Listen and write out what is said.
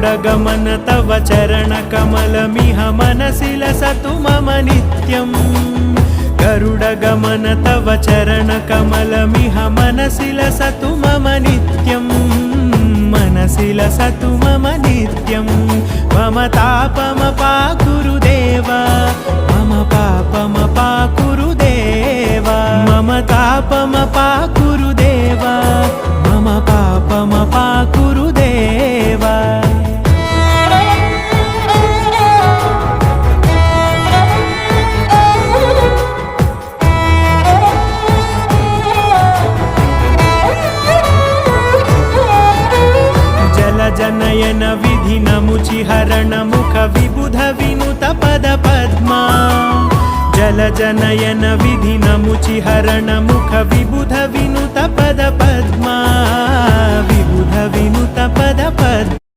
गरुडगमन तव चरणकमलमिह मनसि लसतु मम नित्यम् गरुडगमन तव चरणकमलमिह मनसि लसतु मम नित्यम् मनसि लसतु मम नित्यम् मम तापमपाकुरु देव मम पापमपाकुरु देव मम तापमपाकुरु देव मम पापमपाकुरु देव जनयन विधि नमुचिहरण मुख विबुध विनुत पद पद्मा जल जनयन विधि नमुचिहरण मुख विबुध विनुत पद पद्मा विबुध विनुत पद पद्मा